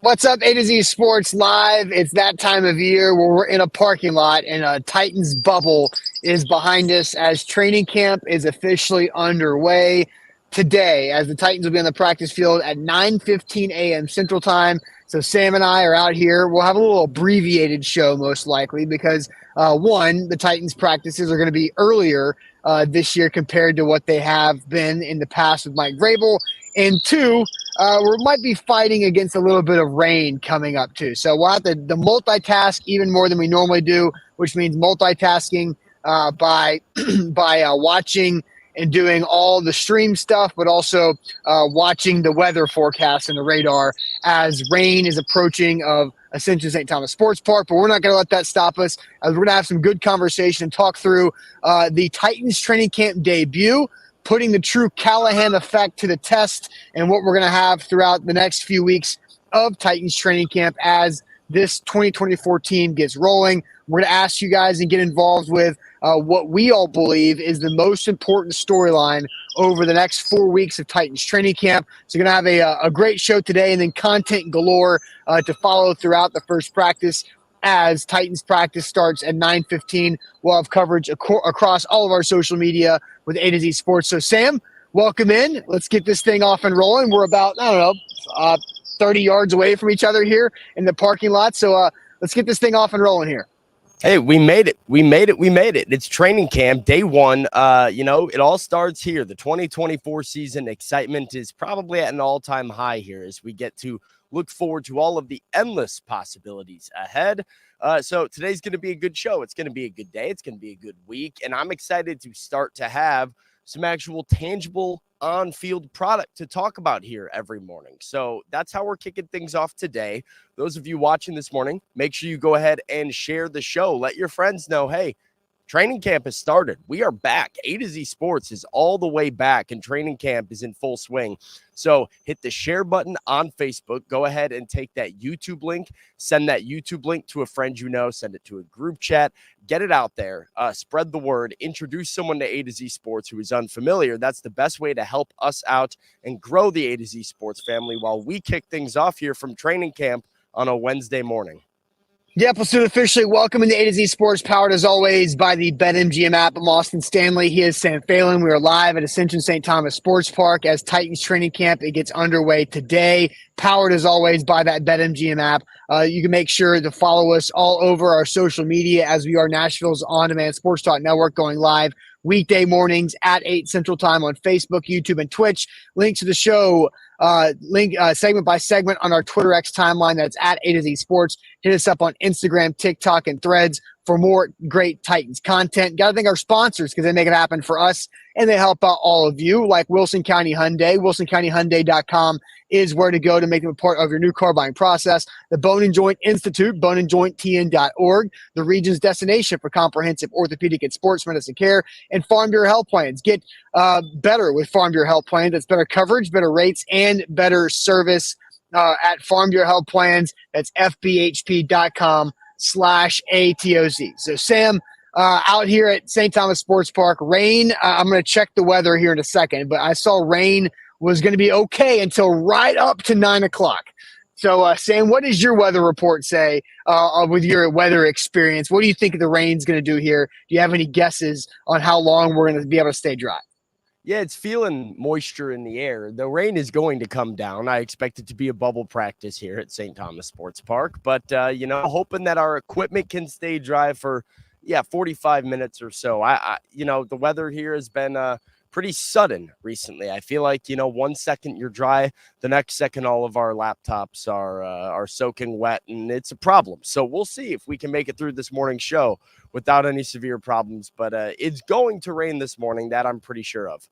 What's up, A to Z Sports Live? It's that time of year where we're in a parking lot and a Titans bubble is behind us as training camp is officially underway today, as the Titans will be on the practice field at 9:15 a.m. Central Time. So Sam and I are out here. We'll have a little abbreviated show most likely because, one, the Titans practices are going to be earlier this year compared to what they have been in the past with Mike Vrabel. And two, we might be fighting against a little bit of rain coming up too. So we'll have to multitask even more than we normally do, which means multitasking by watching and doing all the stream stuff, but also watching the weather forecast and the radar as rain is approaching of Ascension St. Thomas Sports Park. But we're not going to let that stop us, as we're going to have some good conversation and talk through the Titans training camp debut, putting the true Callahan effect to the test, and what we're going to have throughout the next few weeks of Titans training camp as this 2024 team gets rolling. We're going to ask you guys and get involved with what we all believe is the most important storyline over the next 4 weeks of Titans training camp. So we're going to have a great show today, and then content galore to follow throughout the first practice. As Titans practice starts at 9:15, we'll have coverage across all of our social media with A to Z Sports. So, Sam, welcome in. Let's get this thing off and rolling. We're about, 30 yards away from each other here in the parking lot. So, let's get this thing off and rolling here. Hey, we made it. We made it. It's training camp, day one. It all starts here. The 2024 season excitement is probably at an all-time high here as we get to look forward to all of the endless possibilities ahead. So today's going to be a good show. It's going to be a good day. It's going to be a good week. And I'm excited to start to have some actual tangible on-field product to talk about here every morning. So that's how we're kicking things off today. Those of you watching this morning, make sure you go ahead and share the show. Let your friends know, hey, training camp has started. We are back. A to Z Sports is all the way back, and training camp is in full swing. So hit the share button on Facebook. Go ahead and take that YouTube link. Send that YouTube link to a friend you know. Send it to a group chat. Get it out there. Spread the word. Introduce someone to A to Z Sports who is unfamiliar. That's the best way to help us out and grow the A to Z Sports family while we kick things off here from training camp on a Wednesday morning. Yep, let's do it officially. Welcome into A to Z Sports, powered as always by the BetMGM app. I'm Austin Stanley. He is Sam Phelan. We are live at Ascension St. Thomas Sports Park as Titans training camp. It gets underway today, powered as always by that BetMGM app. You can make sure to follow us all over our social media as we are Nashville's on-demand sports talk network, going live weekday mornings at 8 Central Time on Facebook, YouTube, and Twitch. Link to the show, segment by segment on our Twitter X timeline. That's at A to Z Sports. Hit us up on Instagram, TikTok, and Threads for more great Titans content. Got to thank our sponsors because they make it happen for us and they help out all of you, like Wilson County Hyundai. WilsonCountyHyundai.com is where to go to make them a part of your new car buying process. The Bone and Joint Institute, boneandjointtn.org, the region's destination for comprehensive orthopedic and sports medicine care, and Farm Bureau Health Plans. Get better with Farm Bureau Health Plans. That's better coverage, better rates, and better service at Farm Bureau Health Plans. That's fbhp.com/ATOZ. So, Sam, out here at St. Thomas Sports Park, rain. I'm going to check the weather here in a second, but I saw rain was going to be okay until right up to 9 o'clock. So, Sam, what does your weather report say with your weather experience? What do you think the rain's going to do here? Do you have any guesses on how long we're going to be able to stay dry? Yeah, it's feeling moisture in the air. The rain is going to come down. I expect it to be a bubble practice here at St. Thomas Sports Park. But, hoping that our equipment can stay dry for, 45 minutes or so. The weather here has been pretty sudden recently. I feel like, 1 second you're dry, the next second all of our laptops are soaking wet, and it's a problem. So we'll see if we can make it through this morning's show without any severe problems. But it's going to rain this morning, that I'm pretty sure of.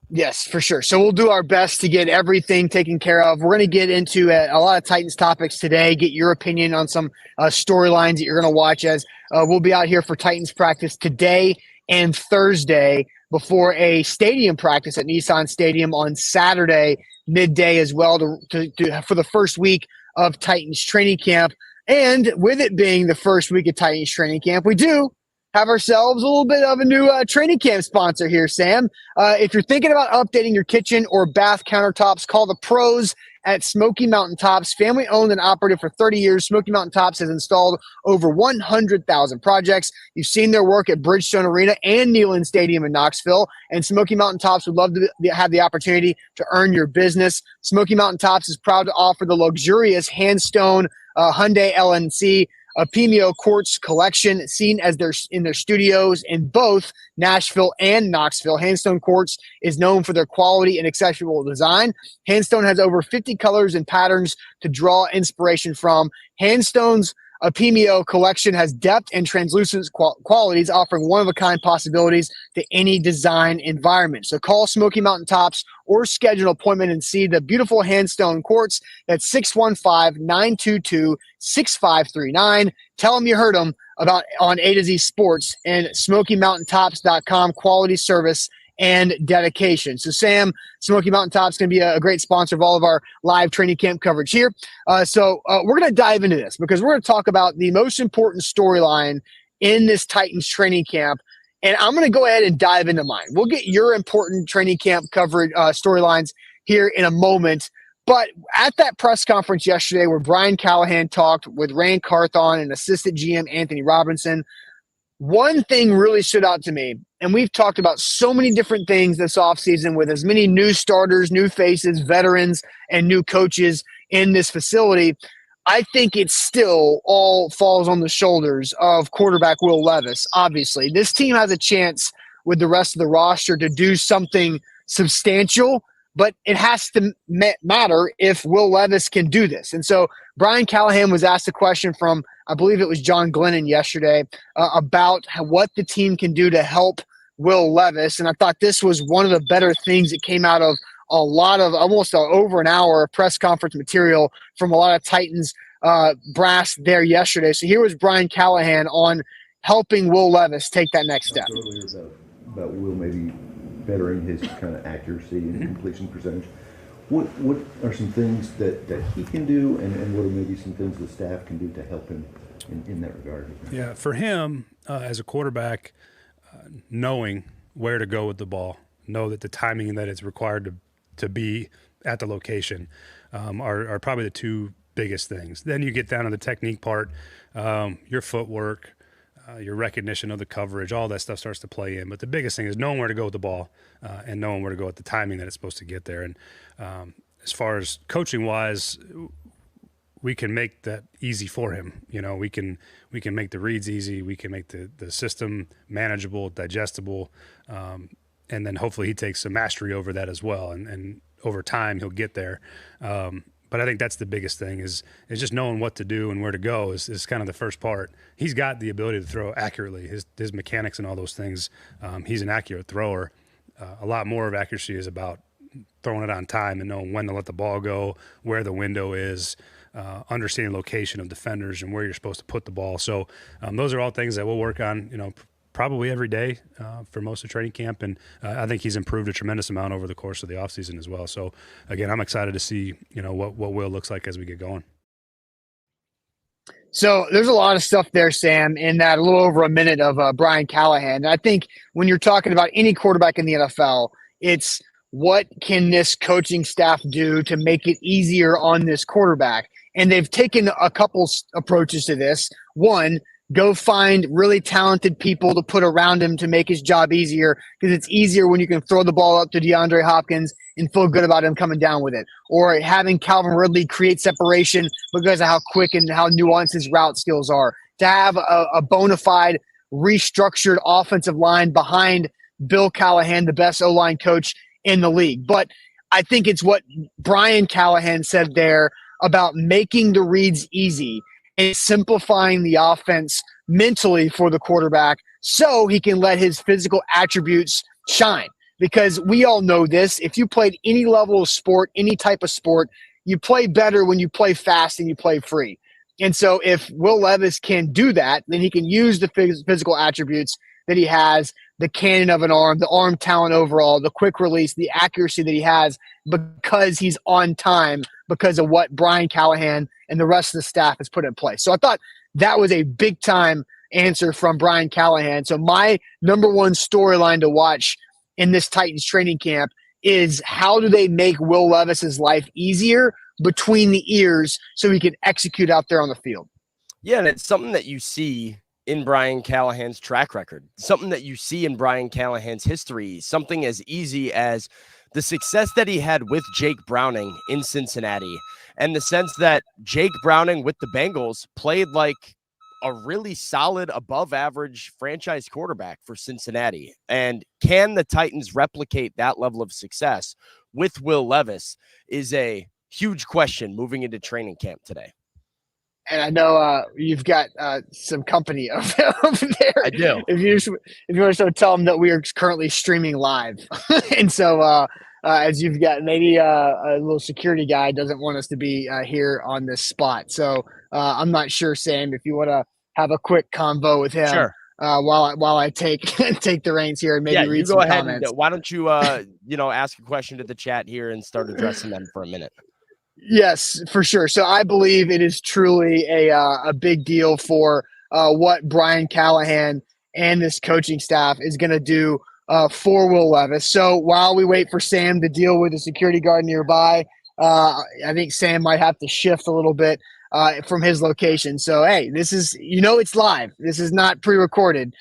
Yes, for sure. So we'll do our best to get everything taken care of. We're going to get into a lot of Titans topics today, get your opinion on some storylines that you're going to watch as we'll be out here for Titans practice today and Thursday before a stadium practice at Nissan Stadium on Saturday midday as well for the first week of Titans training camp. And with it being the first week of Titans training camp, we do have ourselves a little bit of a new training camp sponsor here, Sam. If you're thinking about updating your kitchen or bath countertops, call the pros at Smoky Mountain Tops. Family owned and operated for 30 years, Smoky Mountain Tops has installed over 100,000 projects. You've seen their work at Bridgestone Arena and Neyland Stadium in Knoxville. And Smoky Mountain Tops would love to have the opportunity to earn your business. Smoky Mountain Tops is proud to offer the luxurious Handstone Hyundai LNC Pimeo Quartz collection, seen as in their studios in both Nashville and Knoxville. Handstone Quartz is known for their quality and accessible design. Handstone has over 50 colors and patterns to draw inspiration from. Handstone's Pimeo collection has depth and translucent qualities, offering one-of-a-kind possibilities to any design environment. So call Smoky Mountain Tops or schedule an appointment and see the beautiful Handstone Quartz. That's 615-922-6539. Tell them you heard them on A to Z Sports and SmokyMountainTops.com. Quality service and dedication. So Sam, Smoky Mountain Tops is going to be a great sponsor of all of our live training camp coverage here. So we're going to dive into this because we're going to talk about the most important storyline in this Titans training camp. And I'm going to go ahead and dive into mine. We'll get your important training camp coverage storylines here in a moment. But at that press conference yesterday where Brian Callahan talked with Rand Carthon and assistant GM Anthony Robinson, one thing really stood out to me, and we've talked about so many different things this offseason with as many new starters, new faces, veterans, and new coaches in this facility. I think it still all falls on the shoulders of quarterback Will Levis, obviously. This team has a chance with the rest of the roster to do something substantial, but it has to matter if Will Levis can do this. And so Brian Callahan was asked a question from, I believe it was John Glennon yesterday, about what the team can do to help Will Levis. And I thought this was one of the better things that came out of a lot of almost over an hour of press conference material from a lot of Titans brass there yesterday. So here was Brian Callahan on helping Will Levis take that next step. About Will maybe bettering his kind of accuracy and completion percentage. What are some things that he can do, and what are maybe some things the staff can do to help him in that regard? Yeah, for him as a quarterback, knowing where to go with the ball, know that the timing that it's required to be at the location are probably the two biggest things. Then you get down to the technique part, your footwork, your recognition of the coverage, all that stuff starts to play in. But the biggest thing is knowing where to go with the ball and knowing where to go at the timing that it's supposed to get there. And as far as coaching-wise, we can make that easy for him. You know, we can make the reads easy. We can make the system manageable, digestible, and then hopefully he takes some mastery over that as well. And over time he'll get there. But I think that's the biggest thing is just knowing what to do and where to go is kind of the first part. He's got the ability to throw accurately. His mechanics and all those things, he's an accurate thrower. A lot more of accuracy is about throwing it on time and knowing when to let the ball go, where the window is, understanding location of defenders and where you're supposed to put the ball. So those are all things that we'll work on, you know, probably every day for most of training camp. And I think he's improved a tremendous amount over the course of the offseason as well. So, again, I'm excited to see, you know, what Will looks like as we get going. So there's a lot of stuff there, Sam, in that a little over a minute of Brian Callahan. And I think when you're talking about any quarterback in the NFL, it's what can this coaching staff do to make it easier on this quarterback? And they've taken a couple approaches to this. One, go find really talented people to put around him to make his job easier, because it's easier when you can throw the ball up to DeAndre Hopkins and feel good about him coming down with it. Or having Calvin Ridley create separation because of how quick and how nuanced his route skills are. To have a bona fide restructured offensive line behind Bill Callahan, the best O-line coach in the league. But I think it's what Brian Callahan said there about making the reads easy and simplifying the offense mentally for the quarterback so he can let his physical attributes shine. Because we all know this. If you played any level of sport, any type of sport, you play better when you play fast and you play free. And so if Will Levis can do that, then he can use the physical attributes that he has, the cannon of an arm, the arm talent overall, the quick release, the accuracy that he has, because he's on time, because of what Brian Callahan and the rest of the staff has put in place. So I thought that was a big-time answer from Brian Callahan. So my number one storyline to watch in this Titans training camp is how do they make Will Levis's life easier between the ears so he can execute out there on the field? Yeah, and it's something that you see in Brian Callahan's track record, something that you see in Brian Callahan's history, something as easy as the success that he had with Jake Browning in Cincinnati, and the sense that Jake Browning with the Bengals played like a really solid above average franchise quarterback for Cincinnati. And can the Titans replicate that level of success with Will Levis is a huge question moving into training camp today. And I know you've got some company over there. I do. If you want to tell them that we are currently streaming live, and so as you've got maybe a little security guy doesn't want us to be here on this spot. So I'm not sure, Sam, if you want to have a quick convo with him. Sure. While I take the reins here and maybe read some comments. And why don't you ask a question to the chat here and start addressing them for a minute? Yes, for sure. So I believe it is truly a big deal for what Brian Callahan and this coaching staff is going to do for Will Levis. So while we wait for Sam to deal with the security guard nearby, I think Sam might have to shift a little bit from his location. So, hey, this is, it's live. This is not pre-recorded.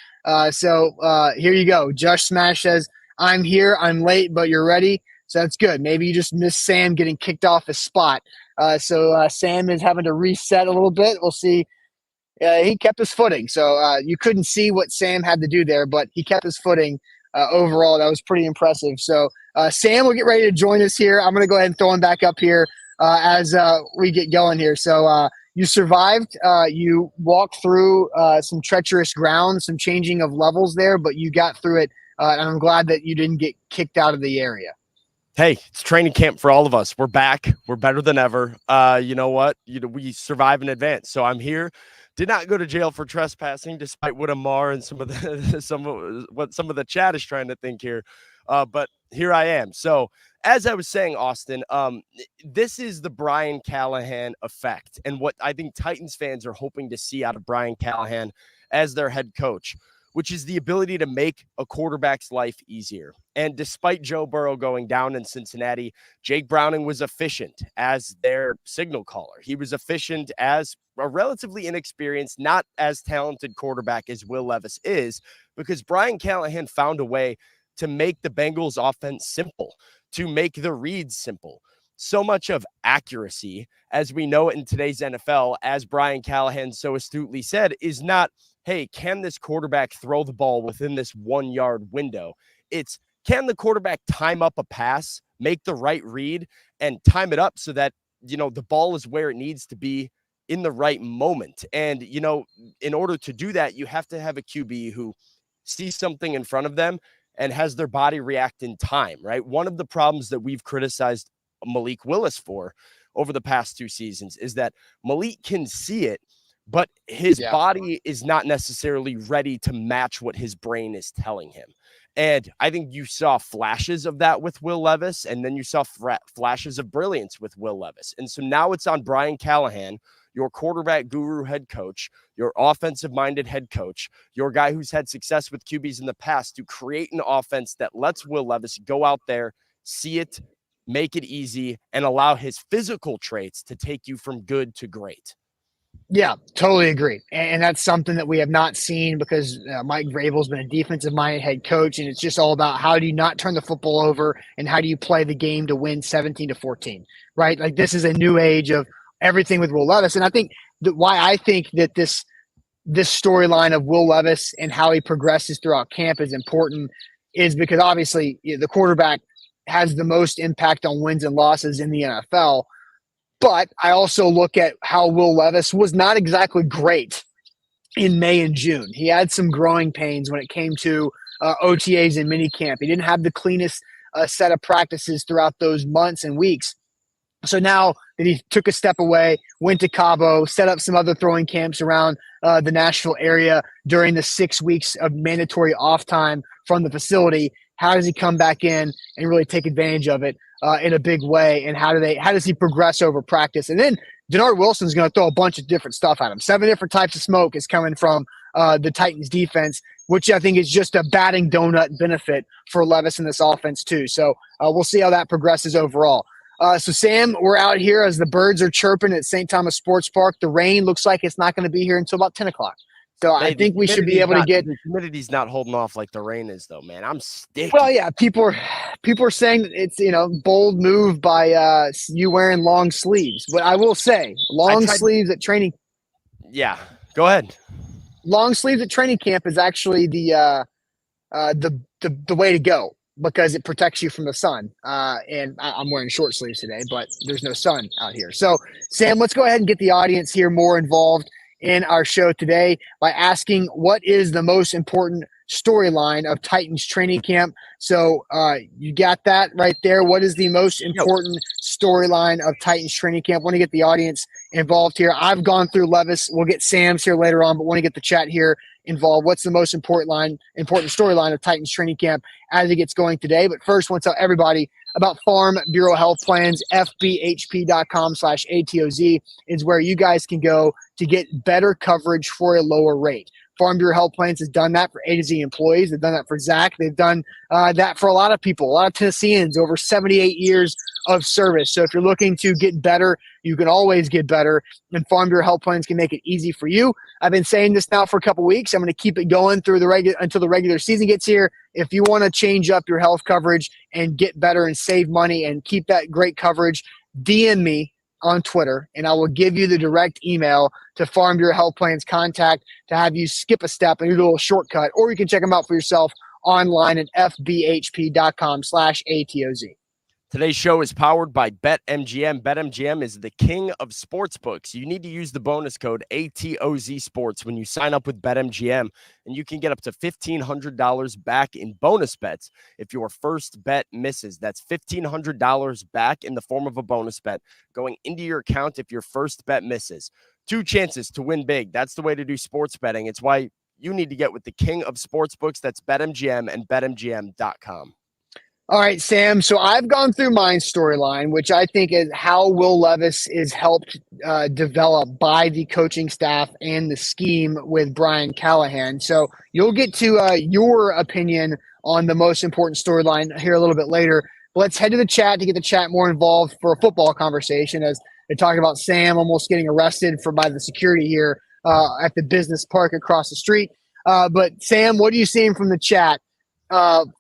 So here you go. Josh Smash says, I'm here. I'm late, but you're ready. So that's good. Maybe you just missed Sam getting kicked off his spot. So Sam is having to reset a little bit. We'll see. He kept his footing. So you couldn't see what Sam had to do there, but he kept his footing overall. That was pretty impressive. So Sam will get ready to join us here. I'm going to go ahead and throw him back up here as we get going here. So you survived. You walked through some treacherous ground, some changing of levels there, but you got through it. And I'm glad that you didn't get kicked out of the area. Hey, it's training camp for all of us. We're back. We're better than ever. You know what? We survive in advance. So I'm here. Did not go to jail for trespassing, despite what Amar and some of the chat is trying to think here. But here I am. So as I was saying, Austin, this is the Brian Callahan effect, and what I think Titans fans are hoping to see out of Brian Callahan as their head coach, which is the ability to make a quarterback's life easier. And despite Joe Burrow going down in Cincinnati, Jake Browning was efficient as their signal caller. He was efficient as a relatively inexperienced, not as talented quarterback as Will Levis is, because Brian Callahan found a way to make the Bengals offense simple, to make the reads simple. So much of accuracy, as we know it in today's NFL, as Brian Callahan so astutely said, is not, hey, can this quarterback throw the ball within this 1 yard window? It's, can the quarterback time up a pass, make the right read, and time it up so that, the ball is where it needs to be in the right moment. And, in order to do that, you have to have a QB who sees something in front of them and has their body react in time, right? One of the problems that we've criticized Malik Willis for over the past 2 seasons is that Malik can see it, but his body is not necessarily ready to match what his brain is telling him. And I think you saw flashes of that with Will Levis, and then you saw flashes of brilliance with Will Levis. And so now it's on Brian Callahan, your quarterback guru head coach, your offensive-minded head coach, your guy who's had success with QBs in the past, to create an offense that lets Will Levis go out there, see it, make it easy, and allow his physical traits to take you from good to great. Yeah, totally agree. And that's something that we have not seen because Mike Vrabel's been a defensive-minded head coach, and it's just all about how do you not turn the football over and how do you play the game to win 17-14, right? Like, this is a new age of everything with Will Levis. And I think that why I think that this storyline of Will Levis and how he progresses throughout camp is important is because obviously the quarterback has the most impact on wins and losses in the NFL. But I also look at how Will Levis was not exactly great in May and June. He had some growing pains when it came to OTAs and minicamp. He didn't have the cleanest set of practices throughout those months and weeks. So now that he took a step away, went to Cabo, set up some other throwing camps around the Nashville area during the 6 weeks of mandatory off time from the facility, how does he come back in and really take advantage of it in a big way? And how does he progress over practice? And then Denard Wilson's going to throw a bunch of different stuff at him. 7 different types of smoke is coming from the Titans defense which I think is just a batting donut benefit for Levis in this offense too. So we'll see how that progresses overall. So Sam, we're out here as the birds are chirping at St. Thomas Sports Park. The rain looks like it's not going to be here until about 10 o'clock. So I think we should be able to get the humidity's not holding off like the rain is, though, man. I'm sticky. Well, yeah, people are saying that it's bold move by you wearing long sleeves, but I will say sleeves at training. Yeah, go ahead. Long sleeves at training camp is actually the way to go because it protects you from the sun. And I'm wearing short sleeves today, but there's no sun out here. So Sam, let's go ahead and get the audience here more involved in our show today by asking what is the most important storyline of Titans training camp. So you got that right there. What is the most important storyline of Titans training camp? Want to get the audience involved here. I've gone through Levis. We'll get Sam's here later on, but want to get the chat here involved. What's the most important storyline of Titans training camp as it gets going today? But first, I want to tell everybody about Farm Bureau Health Plans. FBHP.com/ATOZ is where you guys can go to get better coverage for a lower rate. Farm Bureau Health Plans has done that for A to Z employees. They've done that for Zach. They've done that for a lot of people, a lot of Tennesseans, over 78 years of service. So if you're looking to get better, you can always get better, and Farm Bureau Health Plans can make it easy for you. I've been saying this now for a couple weeks. I'm going to keep it going through until the regular season gets here. If you want to change up your health coverage and get better and save money and keep that great coverage, DM me on Twitter, and I will give you the direct email to Farm Bureau Health Plans contact to have you skip a step and do a little shortcut, or you can check them out for yourself online at fbhp.com/ATOZ. Today's show is powered by BetMGM. BetMGM is the king of sportsbooks. You need to use the bonus code ATOZ Sports when you sign up with BetMGM, and you can get up to $1,500 back in bonus bets if your first bet misses. That's $1,500 back in the form of a bonus bet going into your account if your first bet misses. 2 chances to win big. That's the way to do sports betting. It's why you need to get with the king of sportsbooks. That's BetMGM and BetMGM.com. All right, Sam. So I've gone through my storyline, which I think is how Will Levis is helped develop by the coaching staff and the scheme with Brian Callahan. So you'll get to your opinion on the most important storyline here a little bit later. Let's head to the chat to get the chat more involved for a football conversation, as they talk about Sam almost getting arrested by the security here at the business park across the street. But Sam, what are you seeing from the chat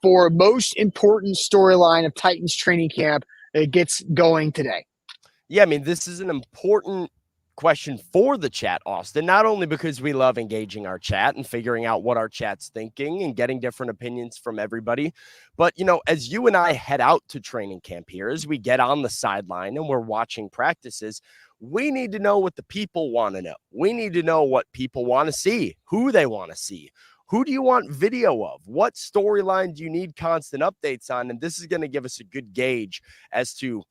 for most important storyline of Titans training camp that gets going today? Yeah, I mean, this is an important question for the chat, Austin, not only because we love engaging our chat and figuring out what our chat's thinking and getting different opinions from everybody, but, as you and I head out to training camp here, as we get on the sideline and we're watching practices, we need to know what the people want to know. We need to know what people want to see, who they want to see. Who do you want video of? What storyline do you need constant updates on? And this is going to give us a good gauge as to,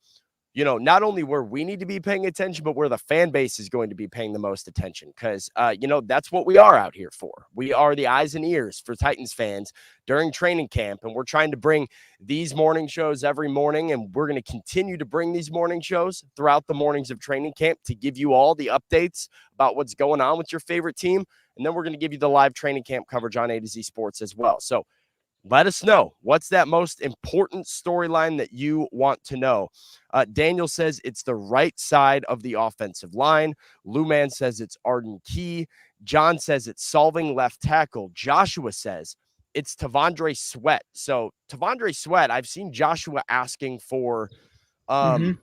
not only where we need to be paying attention, but where the fan base is going to be paying the most attention. Because, that's what we are out here for. We are the eyes and ears for Titans fans during training camp. And we're trying to bring these morning shows every morning. And we're going to continue to bring these morning shows throughout the mornings of training camp to give you all the updates about what's going on with your favorite team. And then we're going to give you the live training camp coverage on A to Z Sports as well. So let us know. What's that most important storyline that you want to know? Daniel says it's the right side of the offensive line. Luman says it's Arden Key. John says it's solving left tackle. Joshua says it's Tavondre Sweat. So Tavondre Sweat, I've seen Joshua asking for, an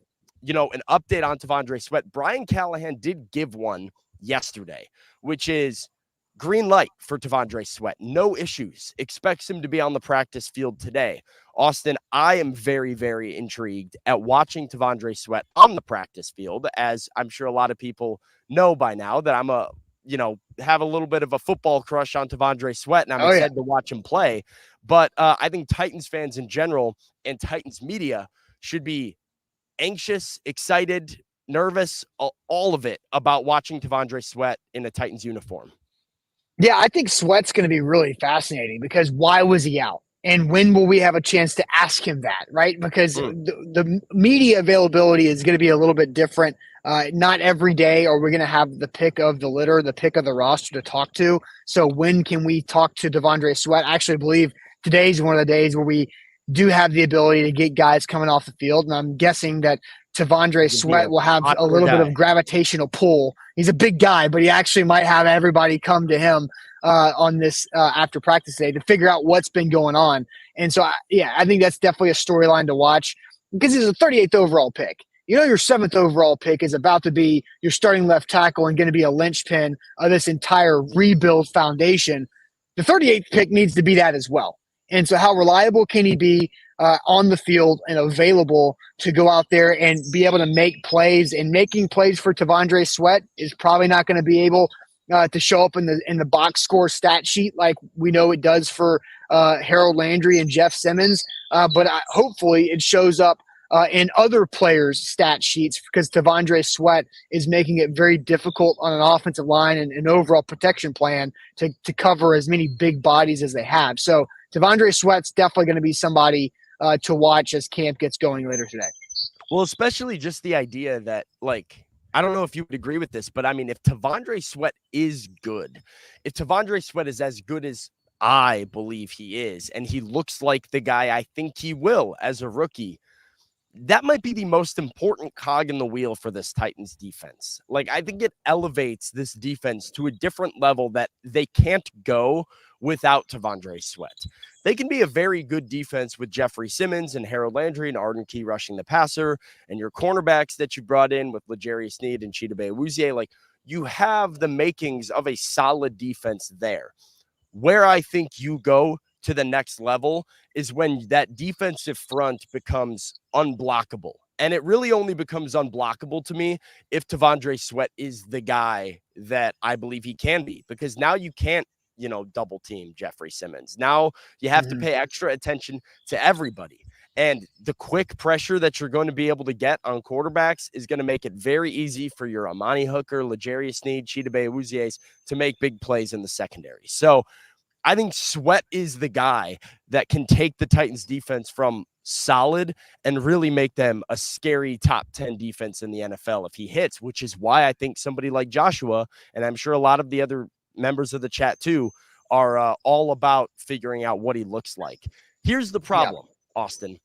update on Tavondre Sweat. Brian Callahan did give one yesterday, which is green light for Tavondre Sweat. No issues. Expects him to be on the practice field today. Austin, I am very, very intrigued at watching Tavondre Sweat on the practice field, as I'm sure a lot of people know by now that I'm have a little bit of a football crush on Tavondre Sweat, and I'm excited to watch him play. But I think Titans fans in general and Titans media should be anxious, excited, nervous, all of it about watching Tavondre Sweat in a Titans uniform. Yeah, I think Sweat's going to be really fascinating because why was he out? And when will we have a chance to ask him that, right? Because Mm. the media availability is going to be a little bit different. Not every day are we going to have the pick of the litter, the pick of the roster to talk to. So when can we talk to Devondre Sweat? I actually believe today's one of the days where we do have the ability to get guys coming off the field. And I'm guessing that Devondre He'd be Sweat a will have a popular little bit guy. of gravitational pull. He's a big guy, but he actually might have everybody come to him on this after practice day to figure out what's been going on. And so, I think that's definitely a storyline to watch because he's a 38th overall pick. You know, your 7th overall pick is about to be your starting left tackle and going to be a linchpin of this entire rebuild foundation. The 38th pick needs to be that as well. And so, how reliable can he be on the field and available to go out there and be able to make plays? And making plays for Devondre Sweat is probably not going to be able to show up in the box score stat sheet like we know it does for Harold Landry and Jeff Simmons. But hopefully it shows up in other players' stat sheets because Devondre Sweat is making it very difficult on an offensive line and an overall protection plan to cover as many big bodies as they have. So Devondre Sweat's definitely going to be somebody to watch as camp gets going later today. Well, especially just the idea that, like, I don't know if you would agree with this, but I mean, if Devondre Sweat is good, if Devondre Sweat is as good as I believe he is, and he looks like the guy I think he will as a rookie, that might be the most important cog in the wheel for this Titans defense. Like, I think it elevates this defense to a different level that they can't go without Devondre Sweat. They can be a very good defense with Jeffrey Simmons and Harold Landry and Arden Key rushing the passer, and your cornerbacks that you brought in with L'Jarius Sneed and Chidobe Awuzie. Like, you have the makings of a solid defense there. Where I think you go to the next level is when that defensive front becomes unblockable. And it really only becomes unblockable to me if Devondre Sweat is the guy that I believe he can be, because now you can't, double team Jeffrey Simmons. Now you have to pay extra attention to everybody. And the quick pressure that you're going to be able to get on quarterbacks is going to make it very easy for your Amani Hooker, L'Jarius Sneed, Chidobe Awuzie to make big plays in the secondary. So I think Sweat is the guy that can take the Titans defense from solid and really make them a scary top 10 defense in the NFL if he hits, which is why I think somebody like Joshua, and I'm sure a lot of the other members of the chat too, are all about figuring out what he looks like. Here's the problem, Austin.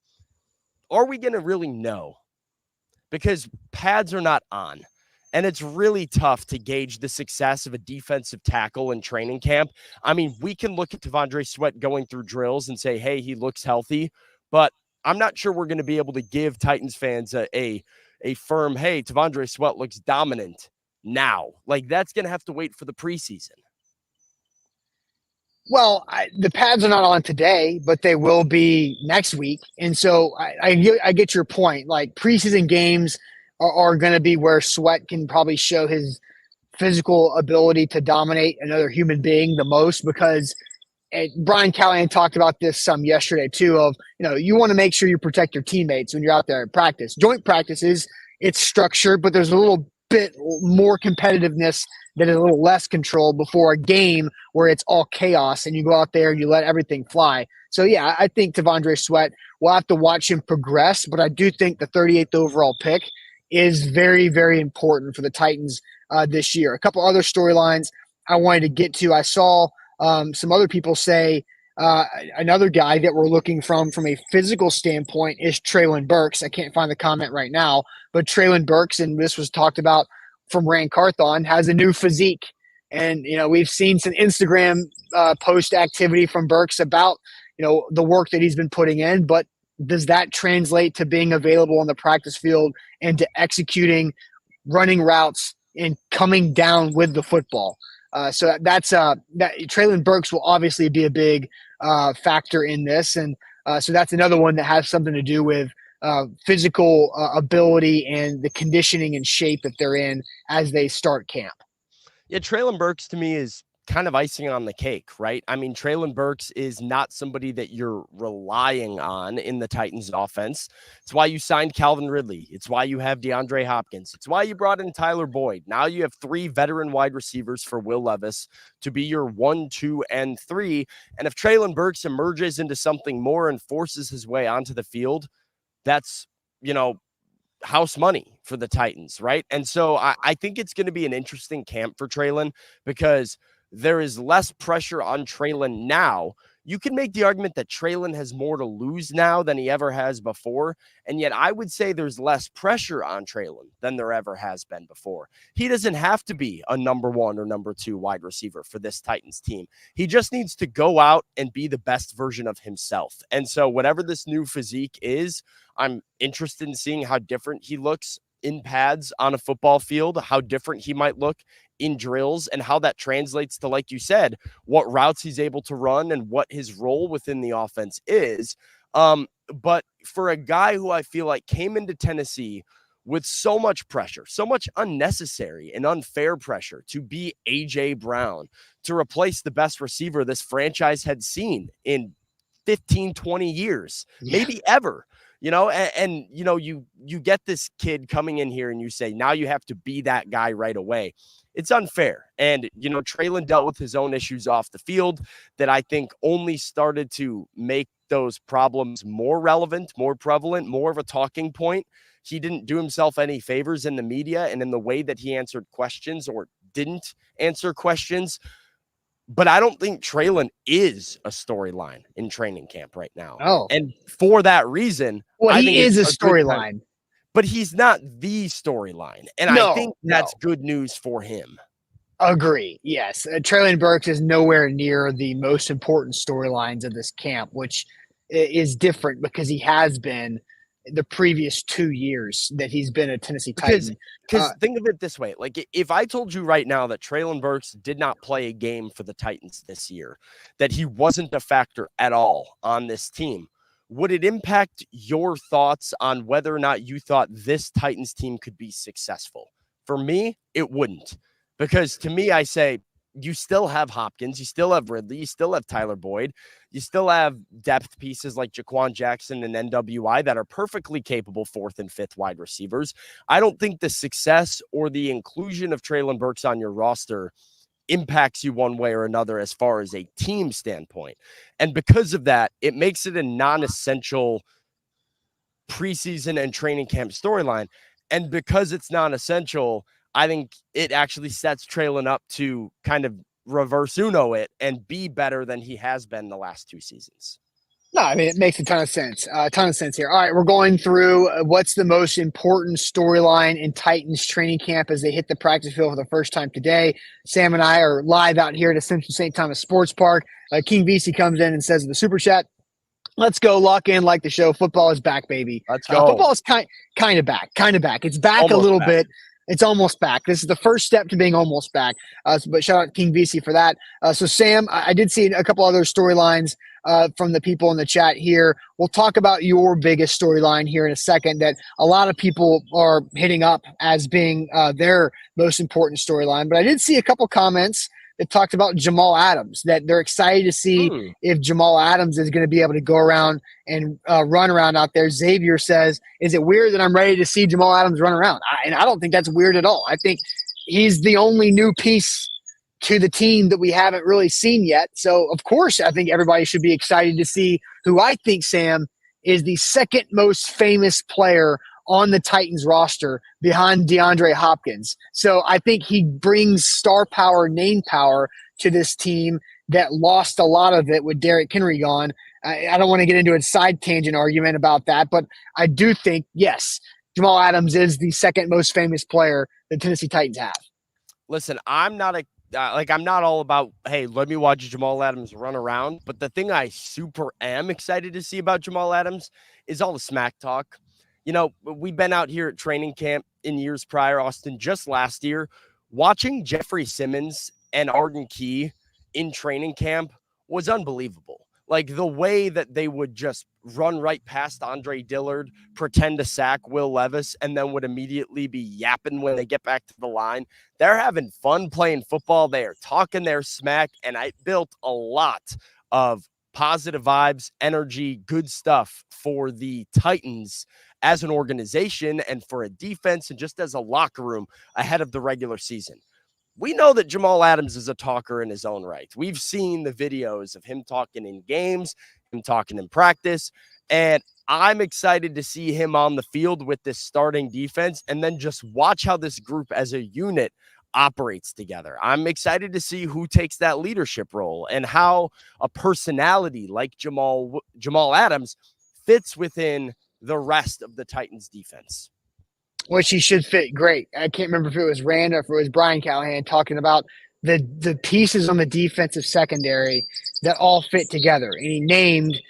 Are we going to really know? Because pads are not on. And it's really tough to gauge the success of a defensive tackle in training camp. I mean, we can look at Devondre Sweat going through drills and say, hey, he looks healthy. But I'm not sure we're going to be able to give Titans fans a firm, hey, Devondre Sweat looks dominant now. Like, that's going to have to wait for the preseason. Well, the pads are not on today, but they will be next week. And so I get your point. Like, preseason games are going to be where Sweat can probably show his physical ability to dominate another human being the most, because Brian Callahan talked about this some yesterday too, of, you want to make sure you protect your teammates when you're out there at practice. Joint practices, it's structured, but there's a little bit more competitiveness that is a little less controlled before a game where it's all chaos and you go out there and you let everything fly. So, yeah, I think Devondre Sweat, we'll have to watch him progress, but I do think the 38th overall pick is very, very important for the Titans this year. A couple other storylines I wanted to get to. I saw some other people say another guy that we're looking from a physical standpoint is Treylon Burks. I can't find the comment right now, but Treylon Burks, and this was talked about from Rand Carthon, has a new physique. And, we've seen some Instagram post activity from Burks about, the work that he's been putting in, but does that translate to being available on the practice field and to executing running routes and coming down with the football? So that's that Treylon Burks will obviously be a big factor in this. And so that's another one that has something to do with physical ability and the conditioning and shape that they're in as they start camp. Yeah, Treylon Burks to me is kind of icing on the cake, right? I mean, Treylon Burks is not somebody that you're relying on in the Titans offense. It's why you signed Calvin Ridley. It's why you have DeAndre Hopkins. It's why you brought in Tyler Boyd. Now you have 3 veteran wide receivers for Will Levis to be your 1, 2, and 3. And if Treylon Burks emerges into something more and forces his way onto the field, that's, house money for the Titans, right? And so I think it's going to be an interesting camp for Treylon because there is less pressure on Treylon now. You can make the argument that Treylon has more to lose now than he ever has before, and yet I would say there's less pressure on Treylon than there ever has been before. He doesn't have to be a number 1 or number 2 wide receiver for this Titans team. He just needs to go out and be the best version of himself. And so whatever this new physique is, I'm interested in seeing how different he looks in pads on a football field, how different he might look in drills, and how that translates to, like you said, what routes he's able to run and what his role within the offense is. But for a guy who I feel like came into Tennessee with so much pressure, so much unnecessary and unfair pressure to be A.J. Brown, to replace the best receiver this franchise had seen in 15, 20 years, maybe ever. You get this kid coming in here and you say, now you have to be that guy right away. It's unfair. And, Treylon dealt with his own issues off the field that I think only started to make those problems more relevant, more prevalent, more of a talking point. He didn't do himself any favors in the media and in the way that he answered questions or didn't answer questions. But I don't think Treylon is a storyline in training camp right now. Oh. And for that reason, he is a storyline. But he's not the storyline. And I think that's good news for him. Agree. Yes. Treylon Burks is nowhere near the most important storylines of this camp, which is different because he has been the previous 2 years that he's been a Tennessee Titan. Because think of it this way. Like, if I told you right now that Treylon Burks did not play a game for the Titans this year, that he wasn't a factor at all on this team, would it impact your thoughts on whether or not you thought this Titans team could be successful? For me, it wouldn't. Because to me, I say, you still have Hopkins, you still have Ridley, you still have Tyler Boyd, you still have depth pieces like Jaquan Jackson and NWI that are perfectly capable 4th and 5th wide receivers. I don't think the success or the inclusion of Treylon Burks on your roster impacts you one way or another as far as a team standpoint. And because of that, it makes it a non-essential preseason and training camp storyline. And because it's non-essential, I think it actually sets Treylon up to kind of reverse Uno it and be better than he has been the last 2 seasons. No, I mean, it makes a ton of sense. Here. All right, we're going through what's the most important storyline in Titans training camp as they hit the practice field for the first time today. Sam and I are live out here at the Simpson St. Thomas Sports Park. King VC comes in and says in the super chat, let's go lock in like the show. Football is back, baby. Let's go. Football is kind of back. It's back almost a little bit. It's almost back. This is the first step to being almost back. But shout out King VC for that. So Sam, I did see a couple other storylines from the people in the chat here. We'll talk about your biggest storyline here in a second that a lot of people are hitting up as being their most important storyline. But I did see a couple comments that talked about Jamal Adams, that they're excited to see if Jamal Adams is going to be able to go around and run around out there. Xavier says, is it weird that I'm ready to see Jamal Adams run around? And I don't think that's weird at all. I think he's the only new piece to the team that we haven't really seen yet. So, of course, I think everybody should be excited to see who I think, Sam, is the second most famous player on the Titans roster behind DeAndre Hopkins. So I think he brings star power, name power to this team that lost a lot of it with Derrick Henry gone. I don't want to get into a side tangent argument about that, but I do think, yes, Jamal Adams is the second most famous player the Tennessee Titans have. Listen, I'm not all about, hey, let me watch Jamal Adams run around. But the thing I super am excited to see about Jamal Adams is all the smack talk. We've been out here at training camp in years prior, Austin, just last year, watching Jeffrey Simmons and Arden Key in training camp was unbelievable. Like the way that they would just run right past Andre Dillard, pretend to sack Will Levis, and then would immediately be yapping when they get back to the line. They're having fun playing football. They are talking their smack, and I built a lot of positive vibes, energy, good stuff for the Titans as an organization and for a defense and just as a locker room ahead of the regular season. We know that Jamal Adams is a talker in his own right. We've seen the videos of him talking in games, him talking in practice, and I'm excited to see him on the field with this starting defense and then just watch how this group as a unit operates together. I'm excited to see who takes that leadership role and how a personality like Jamal Adams fits within the rest of the Titans defense. Which he should fit great. I can't remember if it was Rand or if it was Brian Callahan talking about the pieces on the defensive secondary that all fit together. And he named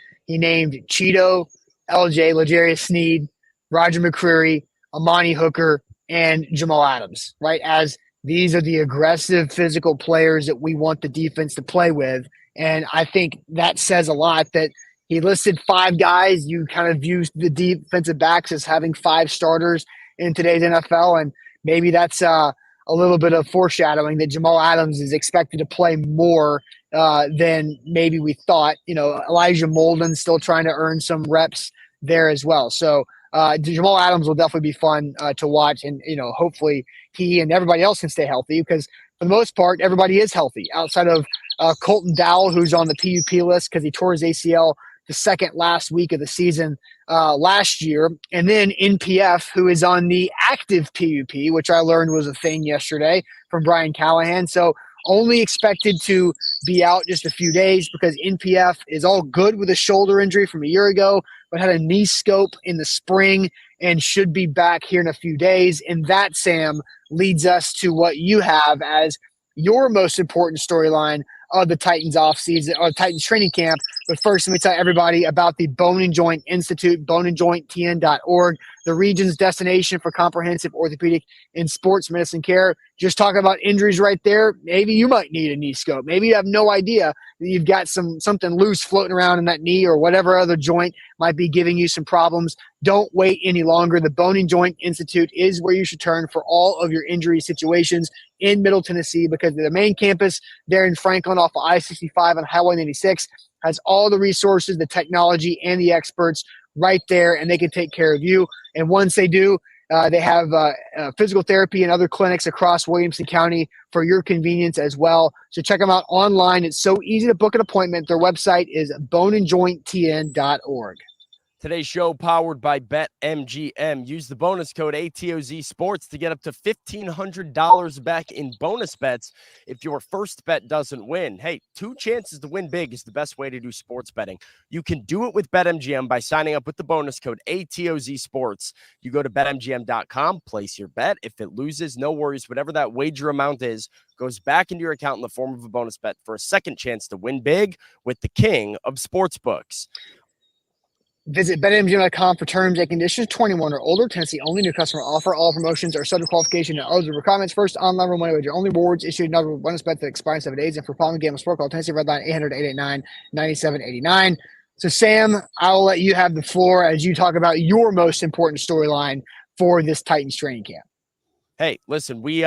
Cheeto, LJ, L'Jarius Sneed, Roger McCreary, Amani Hooker, and Jamal Adams, right? As these are the aggressive physical players that we want the defense to play with. And I think that says a lot that he listed 5 guys. You kind of view the defensive backs as having 5 starters in today's NFL, and maybe that's a little bit of foreshadowing that Jamal Adams is expected to play more than maybe we thought. Elijah Molden's still trying to earn some reps there as well. So Jamal Adams will definitely be fun to watch, and hopefully he and everybody else can stay healthy, because for the most part everybody is healthy outside of Colton Dowell, who's on the PUP list because he tore his ACL the second last week of the season last year, and then NPF, who is on the active PUP, which I learned was a thing yesterday from Brian Callahan. So only expected to be out just a few days because NPF is all good with a shoulder injury from a year ago, but had a knee scope in the spring and should be back here in a few days. And that, Sam, leads us to what you have as your most important storyline of the Titans offseason or Titans training camp. But first, let me tell everybody about the Bone and Joint Institute, boneandjointtn.org, the region's destination for comprehensive orthopedic and sports medicine care. Just talking about injuries right there. Maybe you might need a knee scope. Maybe you have no idea that you've got something loose floating around in that knee or whatever other joint might be giving you some problems. Don't wait any longer. The Bone and Joint Institute is where you should turn for all of your injury situations in Middle Tennessee, because the main campus there in Franklin off of I-65 and Highway 96 has all the resources, the technology, and the experts right there, and they can take care of you. And once they do, they have physical therapy and other clinics across Williamson County for your convenience as well. So check them out online. It's so easy to book an appointment. Their website is boneandjointtn.org. Today's show powered by BetMGM. Use the bonus code ATOZ Sports to get up to $1,500 back in bonus bets if your first bet doesn't win. Hey, 2 chances to win big is the best way to do sports betting. You can do it with BetMGM by signing up with the bonus code ATOZ Sports. You go to BetMGM.com, place your bet. If it loses, no worries. Whatever that wager amount is goes back into your account in the form of a bonus bet for a second chance to win big with the king of sportsbooks. Visit BetMGM.com for terms and conditions. 21 or older. Tennessee only. New customer offer. All promotions are subject to qualification and eligible requirements. First online money wager. Only rewards issued another bonus bet that expires in 7 days. And for problem game of sport, call Tennessee Redline 800-889-9789. So Sam, I'll let you have the floor as you talk about your most important storyline for this Titans training camp. Hey, listen, we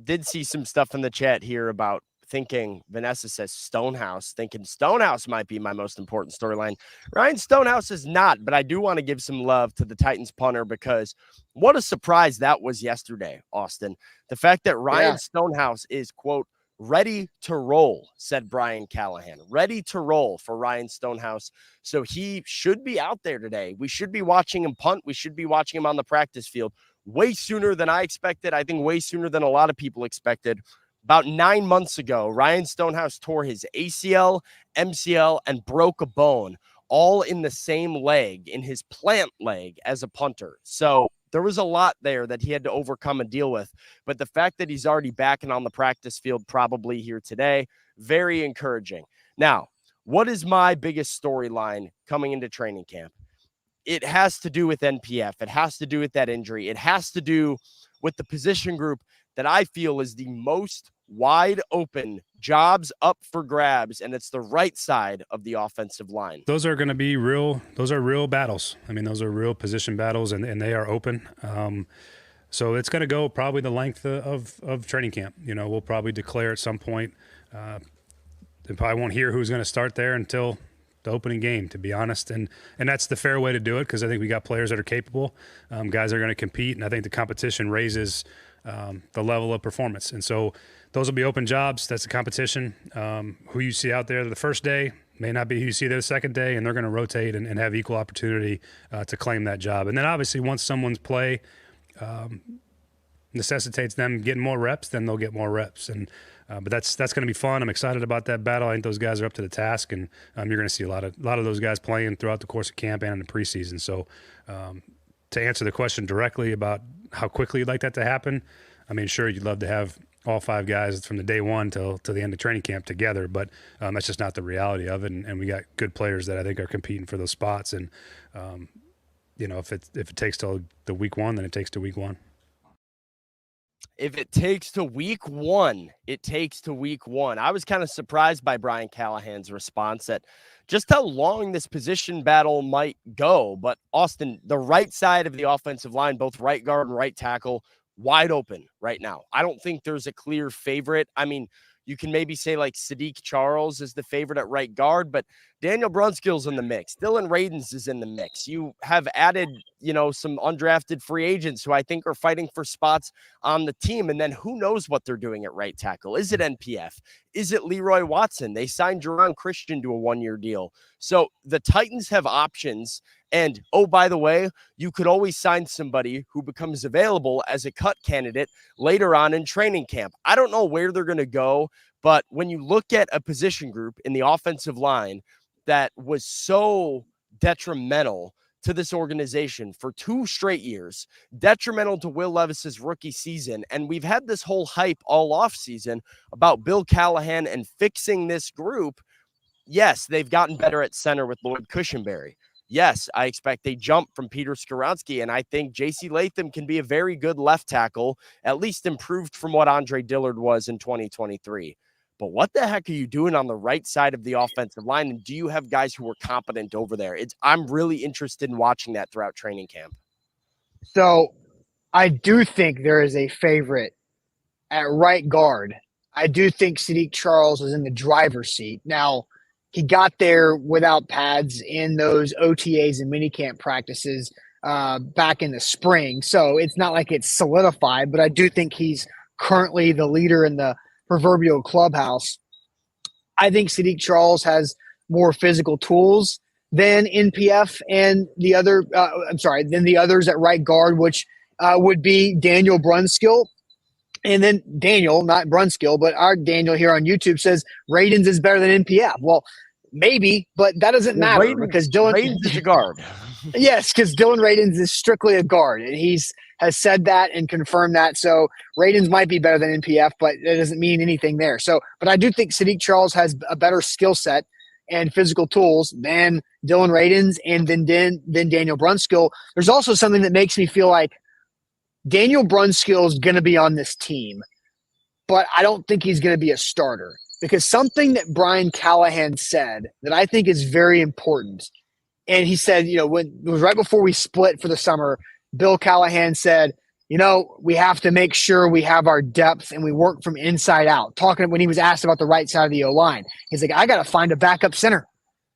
did see some stuff in the chat here about thinking, Vanessa says Stonehouse, thinking Stonehouse might be my most important storyline. Ryan Stonehouse is not, but I do want to give some love to the Titans punter, because what a surprise that was yesterday, Austin. The fact that Ryan Stonehouse is, quote, ready to roll, said Brian Callahan. Ready to roll for Ryan Stonehouse. So he should be out there today. We should be watching him punt. We should be watching him on the practice field way sooner than I expected. I think way sooner than a lot of people expected. About 9 months ago, Ryan Stonehouse tore his ACL, MCL, and broke a bone, all in the same leg, in his plant leg as a punter. So there was a lot there that he had to overcome and deal with. But the fact that he's already back and on the practice field, probably here today, very encouraging. Now, what is my biggest storyline coming into training camp? It has to do with NPF. It has to do with that injury. It has to do with the position group that I feel is the most wide open, jobs up for grabs, and it's the right side of the offensive line. Those are going to be real battles. I mean, those are real position battles, and they are open. So it's going to go probably the length of training camp. You know, we'll probably declare at some point. They probably won't hear who's going to start there until the opening game, to be honest. And that's the fair way to do it, because I think we got players that are capable, guys that are going to compete, and I think the competition raises the level of performance. And so those will be open jobs. That's the competition. Who you see out there the first day may not be who you see there the second day, and they're going to rotate and have equal opportunity to claim that job. And then obviously once someone's play necessitates them getting more reps, then they'll get more reps. And but that's going to be fun. I'm excited about that battle. I think those guys are up to the task, and you're going to see a lot of those guys playing throughout the course of camp and in the preseason. So to answer the question directly about how quickly you'd like that to happen, I mean, sure, you'd love to have all 5 guys from the day one till the end of training camp together, but that's just not the reality of it. And we got good players that I think are competing for those spots. And you know, if it takes till the week 1, then it takes to week 1. If it takes to week 1, it takes to week 1. I was kind of surprised by Brian Callahan's response at just how long this position battle might go. But Austin, the right side of the offensive line, both right guard and right tackle, wide open right now. I don't think there's a clear favorite. I mean, you can maybe say like Sadiq Charles is the favorite at right guard, but Daniel Brunskill's in the mix. Dylan Radins is in the mix. You have added, you know, some undrafted free agents who I think are fighting for spots on the team. And then who knows what they're doing at right tackle? Is it NPF? Is it Leroy Watson? They signed Jerron Christian to a 1-year deal. So the Titans have options. And, oh, by the way, you could always sign somebody who becomes available as a cut candidate later on in training camp. I don't know where they're going to go, but when you look at a position group in the offensive line that was so detrimental to this organization for 2 straight years, detrimental to Will Levis's rookie season, and we've had this whole hype all off season about Bill Callahan and fixing this group. Yes, they've gotten better at center with Lloyd Cushenberry. Yes, I expect a jump from Peter Skoronski, and I think J.C. Latham can be a very good left tackle, at least improved from what Andre Dillard was in 2023. But what the heck are you doing on the right side of the offensive line, and do you have guys who are competent over there? I'm really interested in watching that throughout training camp. So I do think there is a favorite at right guard. I do think Sadiq Charles is in the driver's seat. Now, he got there without pads in those OTAs and minicamp practices back in the spring. So it's not like it's solidified, but I do think he's currently the leader in the proverbial clubhouse. I think Sadiq Charles has more physical tools than NPF and the other, than the others at right guard, which would be Daniel Brunskill. And then Daniel, not Brunskill, but our Daniel here on YouTube says Radins is better than NPF. Well, maybe, but that doesn't matter because Radins is a guard. Yes, because Dylan Radins is strictly a guard, and has said that and confirmed that. So Radins might be better than NPF, but it doesn't mean anything there. So, but I do think Sadiq Charles has a better skill set and physical tools than Dylan Radins and then Daniel Brunskill. There's also something that makes me feel like Daniel Brunskill is going to be on this team, but I don't think he's going to be a starter, because something that Brian Callahan said that I think is very important. And he said, you know, when it was right before we split for the summer, Bill Callahan said, you know, we have to make sure we have our depth and we work from inside out. Talking when he was asked about the right side of the O-line, he's like, I got to find a backup center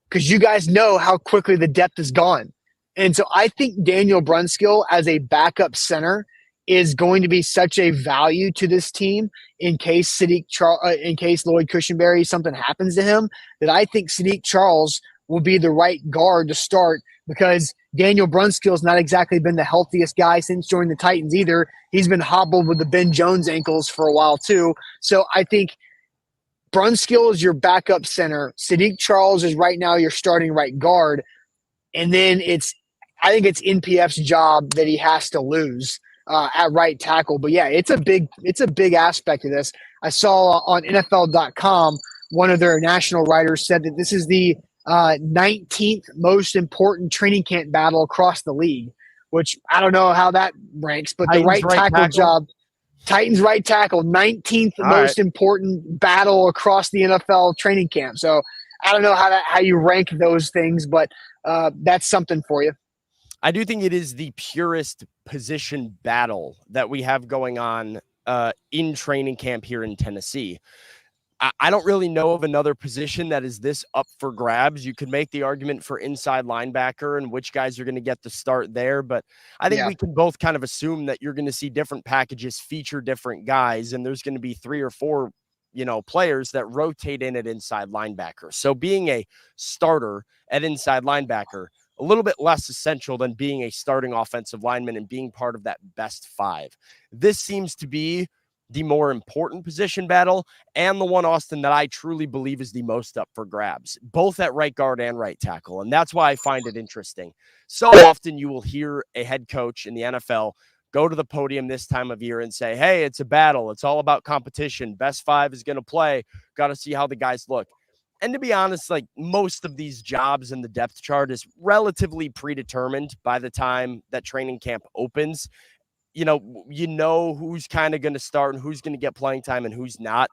because you guys know how quickly the depth is gone. And so I think Daniel Brunskill as a backup center is going to be such a value to this team in case Lloyd Cushenberry, something happens to him, that I think Sadiq Charles will be the right guard to start, because Daniel Brunskill's not exactly been the healthiest guy since joining the Titans either. He's been hobbled with the Ben Jones ankles for a while too. So I think Brunskill is your backup center. Sadiq Charles is right now your starting right guard. And then I think it's NPF's job that he has to lose at right tackle. But yeah, it's a big aspect of this. I saw on NFL.com, one of their national writers said that this is the 19th most important training camp battle across the league, which I don't know how that ranks, but the right tackle job. Titans right tackle, 19th All most right. important battle across the NFL training camp. So I don't know how you rank those things, but that's something for you. I do think it is the purest position battle that we have going on in training camp here in Tennessee. I don't really know of another position that is this up for grabs. You could make the argument for inside linebacker and which guys are going to get the start there, but I think we can both kind of assume that you're going to see different packages feature different guys, and there's going to be 3 or 4, players that rotate in at inside linebacker. So being a starter at inside linebacker, a little bit less essential than being a starting offensive lineman and being part of that best 5. This seems to be the more important position battle, and the one, Austin, that I truly believe is the most up for grabs, both at right guard and right tackle. And that's why I find it interesting. So often you will hear a head coach in the NFL go to the podium this time of year and say, hey, it's a battle. It's all about competition. Best 5 is going to play. Got to see how the guys look. And to be honest, like most of these jobs in the depth chart is relatively predetermined by the time that training camp opens. You know who's kind of going to start and who's going to get playing time and who's not.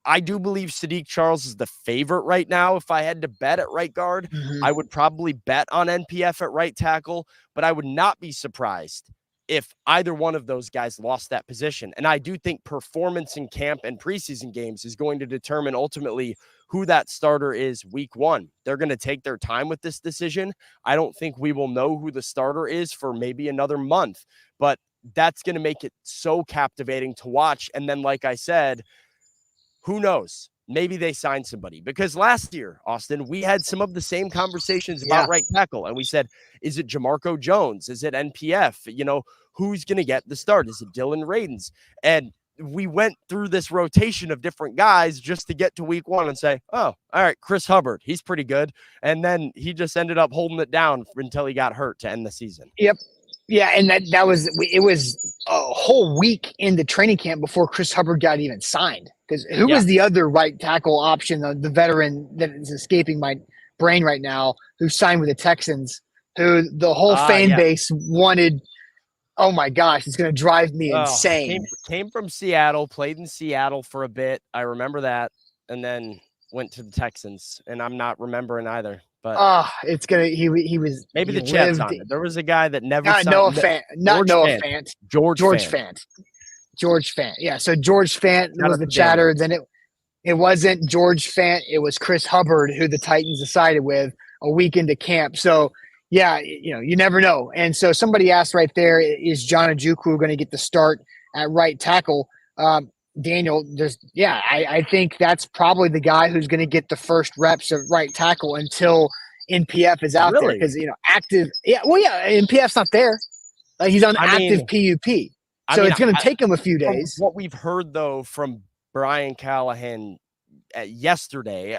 I do believe Sadiq Charles is the favorite right now. If I had to bet at right guard, I would probably bet on NPF at right tackle, but I would not be surprised if either one of those guys lost that position. And I do think performance in camp and preseason games is going to determine ultimately who that starter is week 1. They're going to take their time with this decision. I don't think we will know who the starter is for maybe another month, but that's going to make it so captivating to watch. And then, like I said, who knows? Maybe they sign somebody, because last year, Austin, we had some of the same conversations about right tackle. And we said, is it Jamarco Jones? Is it NPF? Who's going to get the start? Is it Dylan Radins? And we went through this rotation of different guys just to get to week 1 and say, oh, all right, Chris Hubbard, he's pretty good. And then he just ended up holding it down until he got hurt to end the season. Yep. Yeah, and it was a whole week into training camp before Chris Hubbard got even signed. Because who was the other right tackle option, the veteran that is escaping my brain right now, who signed with the Texans, who the whole fan base wanted? Oh my gosh, it's going to drive me insane. Came from Seattle, played in Seattle for a bit. I remember that, and then went to the Texans, and I'm not remembering either. But it's gonna. He was maybe the chat's on it. There was a guy that never signed. Noah Fant. George Fant. Yeah. So George Fant was the chatter. Then it wasn't George Fant. It was Chris Hubbard, who the Titans decided with a week into camp. So yeah, you never know. And so somebody asked right there, is John Ojukwu going to get the start at right tackle? Daniel, I think that's probably the guy who's going to get the first reps of right tackle until NPF is out there, because active. Yeah, well, yeah, NPF's not there. He's on active PUP, so it's going to take him a few days. What we've heard though from Brian Callahan yesterday,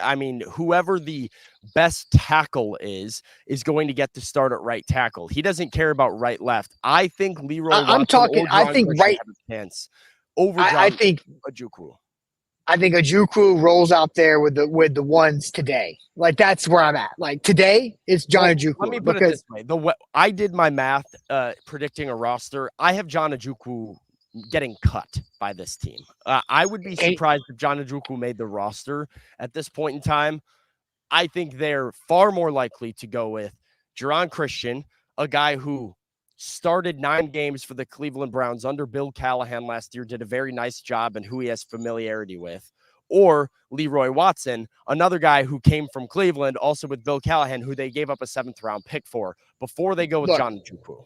whoever the best tackle is going to get to start at right tackle. He doesn't care about right left. I think Leroy. I'm talking. I think right. I think Ojukwu. I think Ojukwu rolls out there with the ones today. Like, that's where I'm at. Like, today it's John Ojukwu. Let me put it this way: I did my math predicting a roster. I have John Ojukwu getting cut by this team. I would be surprised if John Ojukwu made the roster at this point in time. I think they're far more likely to go with Jerron Christian, a guy who started 9 games for the Cleveland Browns under Bill Callahan last year, did a very nice job and who he has familiarity with, or Leroy Watson, another guy who came from Cleveland, also with Bill Callahan, who they gave up a 7th round pick for before they go with John Ojukwu.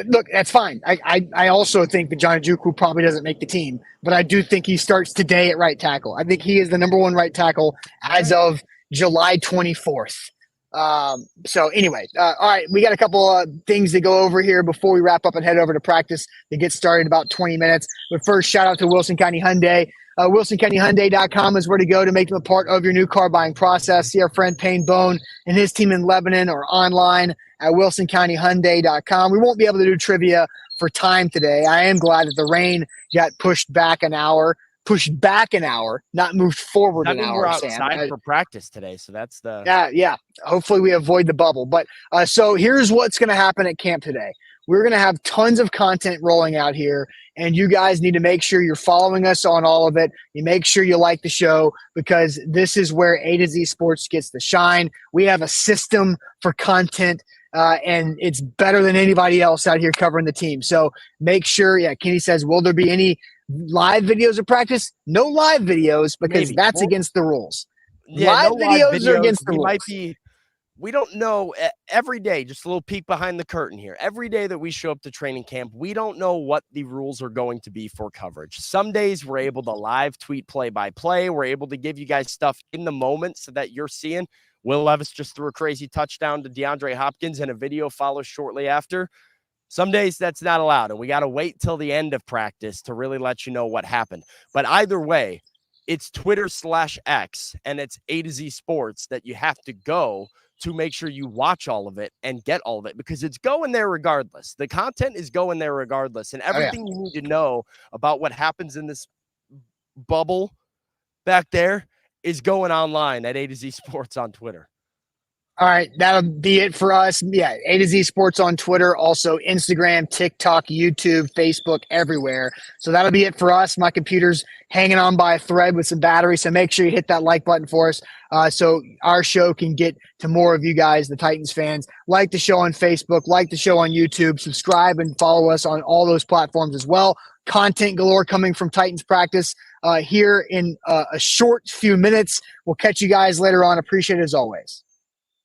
Look, that's fine. I also think that John Ojukwu probably doesn't make the team, but I do think he starts today at right tackle. I think he is the number 1 right tackle as of July 24th. So anyway, all right, we got a couple things to go over here before we wrap up and head over to practice to get started in about 20 minutes. But first, shout out to Wilson County Hyundai. WilsonCountyHyundai.com is where to go to make them a part of your new car buying process. See our friend Payne Bone and his team in Lebanon, or online at WilsonCountyHyundai.com. We won't be able to do trivia for time today. I am glad that the rain got pushed back an hour, not moved forward an hour. We're outside for practice today, so that's the yeah. Hopefully we avoid the bubble. But so here's what's going to happen at camp today. We're going to have tons of content rolling out here, and you guys need to make sure you're following us on all of it. You make sure you like the show, because this is where A to Z Sports gets the shine. We have a system for content, and it's better than anybody else out here covering the team. So make sure, Kenny says, will there be any live videos of practice? No live videos, because that's against the rules. Yeah, live videos are against the rules. We don't know every day, just a little peek behind the curtain here. Every day that we show up to training camp, we don't know what the rules are going to be for coverage. Some days we're able to live tweet play-by-play. We're able to give you guys stuff in the moment so that you're seeing. Will Levis just threw a crazy touchdown to DeAndre Hopkins, and a video follows shortly after. Some days that's not allowed, and we got to wait till the end of practice to really let you know what happened. But either way, it's Twitter/X, and it's A to Z Sports that you have to go to make sure you watch all of it and get all of it, because it's going there regardless. The content is going there regardless, and everything you need to know about what happens in this bubble back there is going online at A to Z Sports on Twitter. All right, that'll be it for us. Yeah, A to Z Sports on Twitter, also Instagram, TikTok, YouTube, Facebook, everywhere. So that'll be it for us. My computer's hanging on by a thread with some battery, so make sure you hit that like button for us, so our show can get to more of you guys, the Titans fans. Like the show on Facebook, like the show on YouTube, subscribe and follow us on all those platforms as well. Content galore coming from Titans practice here in a short few minutes. We'll catch you guys later on. Appreciate it as always.